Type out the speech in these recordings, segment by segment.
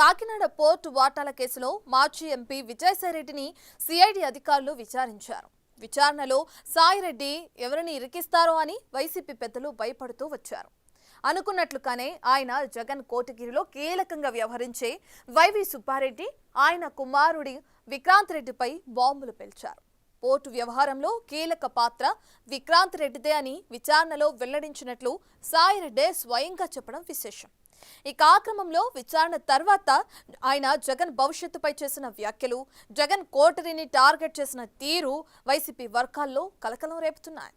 Kakinada port వాటాల కేసులో మాజీ ఎంపీ విజయసాయిరెడ్డిని సిఐడి అధికారులు విచారించారు. విచారణలో సాయిరెడ్డి ఎవరిని ఇరికిస్తారో అని వైసీపీ పెద్దలు భయపడుతూ వచ్చారు. అనుకున్నట్లుగానే ఆయన జగన్ కోటగిరిలో కీలకంగా వ్యవహరించే వైవి సుబ్బారెడ్డి, ఆయన కుమారుడి విక్రాంత్ రెడ్డిపై బాంబులు పేల్చారు. పోర్టు వ్యవహారంలో కీలక పాత్ర విక్రాంత్ రెడ్డిదే అని విచారణలో వెల్లడించినట్లు సాయిరెడ్డి స్వయంగా చెప్పడం విశేషం. ఈ కార్యక్రమంలో విచారణ తర్వాత ఆయన జగన్ భవిష్యత్తుపై చేసిన వ్యాఖ్యలు, జగన్ కోటరీని టార్గెట్ చేసిన తీరు వైసీపీ వర్గాల్లో కలకలం రేపుతున్నాయి.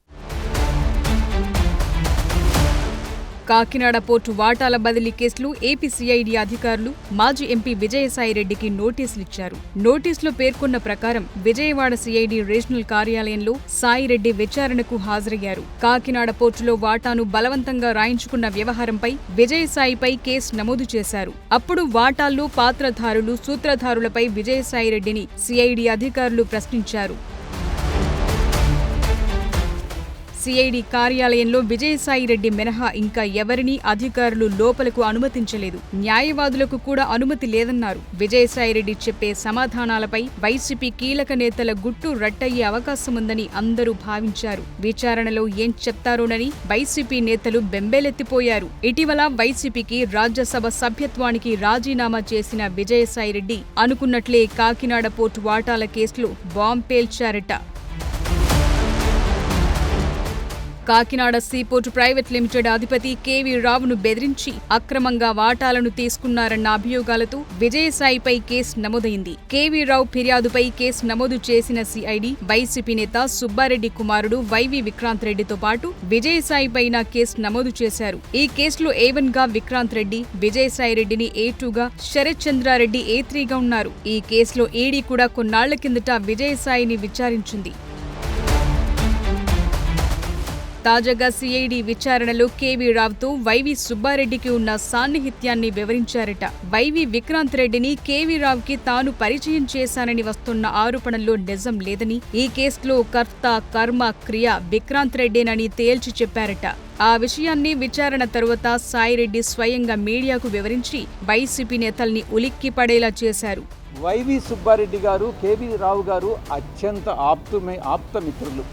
కాకినాడ పోర్టు వాటాల బదిలీ కేసులో ఏపీ సిఐడి అధికారులు మాజీ ఎంపీ విజయసాయిరెడ్డికి నోటీసులు ఇచ్చారు. నోటీసులో పేర్కొన్న ప్రకారం విజయవాడ సిఐడి రీజనల్ కార్యాలయంలో సాయిరెడ్డి విచారణకు హాజరయ్యారు. కాకినాడ పోర్టులో వాటాను బలవంతంగా రాయించుకున్న వ్యవహారంపై విజయసాయిపై కేసు నమోదు చేశారు. అప్పుడు వాటాల్లో పాత్రధారులు, సూత్రధారులపై విజయసాయిరెడ్డిని సిఐడి అధికారులు ప్రశ్నించారు. సిఐడి కార్యాలయంలో విజయసాయిరెడ్డి మినహా ఇంకా ఎవరినీ అధికారులు లోపలకు అనుమతించలేదు. న్యాయవాదులకు కూడా అనుమతి లేదన్నారు. విజయసాయిరెడ్డి చెప్పే సమాధానాలపై వైసీపీ కీలక నేతల గుట్టు రట్టయ్యే అవకాశముందని అందరూ భావించారు. విచారణలో ఏం చెప్తారోనని వైసీపీ నేతలు బెంబేలెత్తిపోయారు. ఇటీవల వైసీపీకి రాజ్యసభ సభ్యత్వానికి రాజీనామా చేసిన విజయసాయిరెడ్డి అనుకున్నట్లే కాకినాడ పోర్టు వాటాల కేసులో బాంబు పేల్చారట. కాకినాడ సీపోర్టు ప్రైవేట్ లిమిటెడ్ అధిపతి కేవీ రావును బెదిరించి అక్రమంగా వాటాలను తీసుకున్నారన్న అభియోగాలతో విజయసాయిపై కేసు నమోదైంది. కేవీ రావు ఫిర్యాదుపై కేసు నమోదు చేసిన సిఐడి వైసీపీ నేత సుబ్బారెడ్డి కుమారుడు వైవి విక్రాంత్ రెడ్డితో పాటు విజయసాయిపైన కేసు నమోదు చేశారు. ఈ కేసులో A1 గా విక్రాంత్ రెడ్డి, విజయసాయిరెడ్డిని A2 గా, శరత్ చంద్రారెడ్డి A3 గా ఉన్నారు. ఈ కేసులో ఈడీ కూడా కొన్నాళ్ల కిందట విజయసాయిని విచారించింది. తాజాగా సిఐడి విచారణలో కేవీ రావుతో వైవి సుబ్బారెడ్డికి ఉన్న సాన్నిహిత్యాన్ని వివరించారట. వైవి విక్రాంత్ రెడ్డిని కేవీ రావుకి తాను పరిచయం చేశానని వస్తున్న ఆరోపణల్లో నిజం లేదని, ఈ కేసులో కర్త, కర్మ, క్రియ విక్రాంత్ రెడ్డేనని తేల్చి చెప్పారట. ఆ విషయాన్ని విచారణ తరువాత సాయిరెడ్డి స్వయంగా మీడియాకు వివరించి వైసీపీ నేతల్ని ఉలిక్కి పడేలా చేశారు. వైవి సుబ్బారెడ్డి గారు, కేవీ రావు గారు అత్యంత ఆప్త మిత్రులు.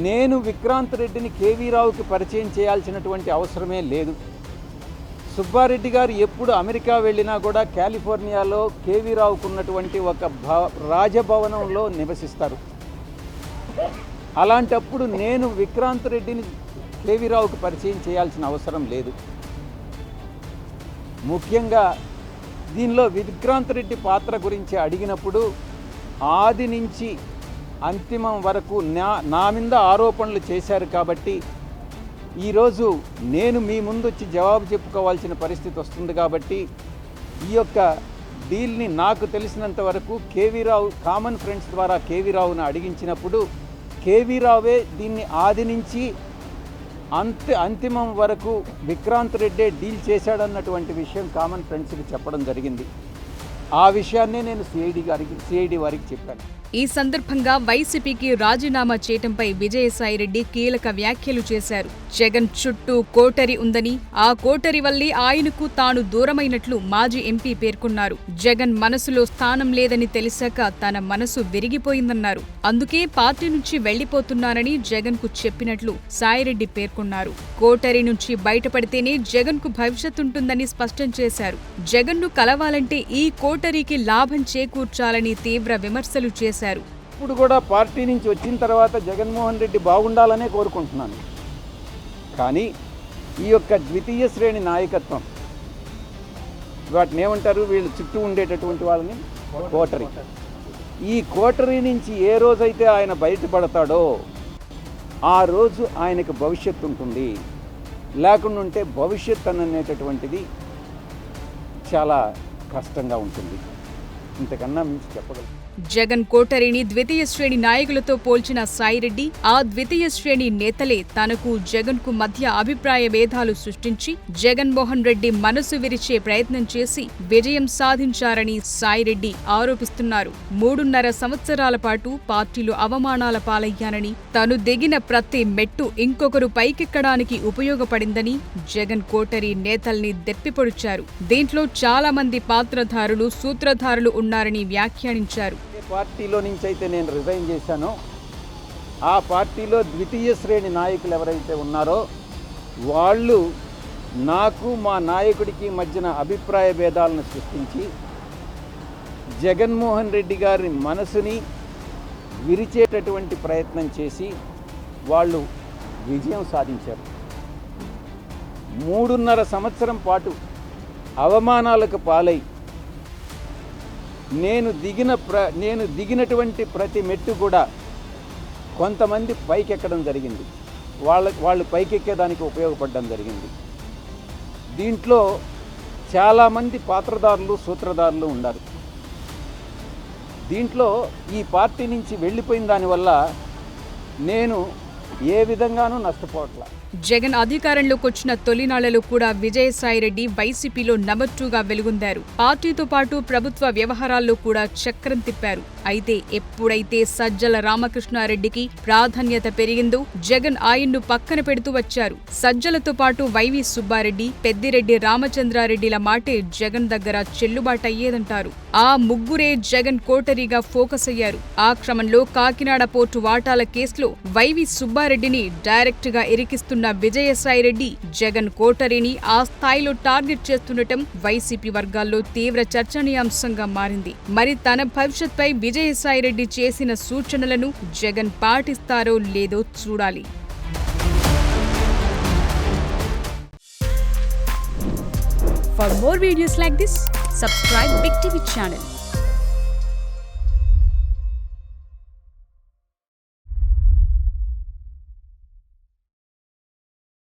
నేను విక్రాంత్ రెడ్డిని కేవీ రావుకి పరిచయం చేయాల్సినటువంటి అవసరమే లేదు. సుబ్బారెడ్డి గారు ఎప్పుడు అమెరికా వెళ్ళినా కూడా కాలిఫోర్నియాలో కేవీ రావుకు ఉన్నటువంటి ఒక రాజభవనంలో నివసిస్తారు. అలాంటప్పుడు నేను విక్రాంత్ రెడ్డిని కేవీ రావుకి పరిచయం చేయాల్సిన అవసరం లేదు. ముఖ్యంగా దీనిలో విక్రాంత్ రెడ్డి పాత్ర గురించి అడిగినప్పుడు ఆది నుంచి అంతిమం వరకు నా మీద ఆరోపణలు చేశారు కాబట్టి ఈరోజు నేను మీ ముందు వచ్చి జవాబు చెప్పుకోవాల్సిన పరిస్థితి వస్తుంది. కాబట్టి ఈ యొక్క డీల్ని నాకు తెలిసినంత వరకు కేవీ రావు కామన్ ఫ్రెండ్స్ ద్వారా కేవీ రావును అడిగించినప్పుడు కేవీ రావే దీన్ని ఆది నుంచి అంతిమం వరకు విక్రాంత్ రెడ్డే డీల్ చేశాడన్నటువంటి విషయం కామన్ ఫ్రెండ్స్కి చెప్పడం జరిగింది. ఆ విషయాన్నే నేను సిఐడి వారికి చెప్పాను. ఈ సందర్భంగా వైసీపీకి రాజీనామా చేయటంపై విజయసాయిరెడ్డి కీలక వ్యాఖ్యలు చేశారు. జగన్ చుట్టూ కోటరీ ఉందని, ఆ కోటరీ వల్లే ఆయనకు తాను దూరమైనట్లు మాజీ ఎంపీ పేర్కొన్నారు. జగన్ మనసులో స్థానం లేదని తెలిసాక తన మనసు విరిగిపోయిందన్నారు. అందుకే పార్టీ నుంచి వెళ్లిపోతున్నానని జగన్ కు చెప్పినట్లు సాయిరెడ్డి పేర్కొన్నారు. కోటరీ నుంచి బయటపడితేనే జగన్ కు భవిష్యత్తుంటుందని స్పష్టం చేశారు. జగన్ ను కలవాలంటే ఈ కోటరీకి లాభం చేకూర్చాలని తీవ్ర విమర్శలు చేశారు. ఇప్పుడు కూడా పార్టీ నుంచి వచ్చిన తర్వాత జగన్మోహన్ రెడ్డి బాగుండాలనే కోరుకుంటున్నాను. కానీ ఈ యొక్క ద్వితీయ శ్రేణి నాయకత్వం, వాటిని ఏమంటారు, వీళ్ళు చుట్టూ ఉండేటటువంటి వాళ్ళని కోటరీ, ఈ కోటరీ నుంచి ఏ రోజైతే ఆయన బయటపడతాడో ఆ రోజు ఆయనకు భవిష్యత్తు ఉంటుంది. లేకుండా ఉంటే భవిష్యత్ అనేటటువంటిది చాలా కష్టంగా ఉంటుంది. ఇంతకన్నా మించి చెప్పగలను. జగన్ కోటరీని ద్వితీయ శ్రేణి నాయకులతో పోల్చిన సాయిరెడ్డి ఆ ద్వితీయ శ్రేణి నేతలే తనకు జగన్ కు మధ్య అభిప్రాయ భేదాలు సృష్టించి జగన్మోహన్ రెడ్డి మనసు విరిచే ప్రయత్నం చేసి విజయం సాధించారని సాయిరెడ్డి ఆరోపిస్తున్నారు. 3.5 సంవత్సరాల పాటు పార్టీలో అవమానాల పాలయ్యానని, తాను దిగిన ప్రతి మెట్టు ఇంకొకరు పైకెక్కడానికి ఉపయోగపడిందని జగన్ కోటరీ నేతల్ని దెప్పిపొడిచారు. దీంట్లో చాలా మంది పాత్రధారులు, సూత్రధారులు ఉన్నారని వ్యాఖ్యానించారు. పార్టీలో నుంచి అయితే నేను రిజైన్ చేశానో ఆ పార్టీలో ద్వితీయ శ్రేణి నాయకులు ఎవరైతే ఉన్నారో వాళ్ళు నాకు మా నాయకుడికి మధ్యన అభిప్రాయ భేదాలను సృష్టించి జగన్మోహన్ రెడ్డి గారి మనసుని విరిచేటటువంటి ప్రయత్నం చేసి వాళ్ళు విజయం సాధించారు. 3.5 సంవత్సరం పాటు అవమానాలకు పాలై నేను దిగినటువంటి ప్రతి మెట్టు కూడా కొంతమంది పైకెక్కడం జరిగింది, వాళ్ళు పైకెక్కేదానికి ఉపయోగపడడం జరిగింది. దీంట్లో చాలామంది పాత్రదారులు, సూత్రధారులు ఉన్నారు. దీంట్లో ఈ పార్టీ నుంచి వెళ్ళిపోయిన దానివల్ల నేను ఏ విధంగానూ నష్టపోవట్లా. జగన్ అధికారంలోకి వచ్చిన తొలినాళ్లలో కూడా విజయసాయిరెడ్డి వైసీపీలో నంబర్ 2గా వెలుగొందారు. పార్టీతో పాటు ప్రభుత్వ వ్యవహారాల్లో కూడా చక్రం తిప్పారు. అయితే ఎప్పుడైతే సజ్జల రామకృష్ణారెడ్డికి ప్రాధాన్యత పెరిగిందో జగన్ ఆయన్ను పక్కన పెడుతూ వచ్చారు. సజ్జలతో పాటు వైవి సుబ్బారెడ్డి, పెద్దిరెడ్డి రామచంద్రారెడ్డిల మాటే జగన్ దగ్గర చెల్లుబాటయ్యేదంటారు. ఆ ముగ్గురే జగన్ కోటరీగా ఫోకస్ అయ్యారు. ఆ క్రమంలో కాకినాడ పోర్టు వాటాల కేసులో వైవి సుబ్బారెడ్డిని డైరెక్ట్ గా ఇరికిస్తున్న విజయసాయిరెడ్డి జగన్ కోటరీని ఆ స్థాయిలో టార్గెట్ చేస్తుండటం వైసీపీ వర్గాల్లో తీవ్ర చర్చనీయాంశంగా మారింది. మరి తన భవిష్యత్పై విజయసాయిరెడ్డి చేసిన సూచనలను జగన్ పాటిస్తారో లేదో చూడాలి. For more videos like this, subscribe Big TV channel.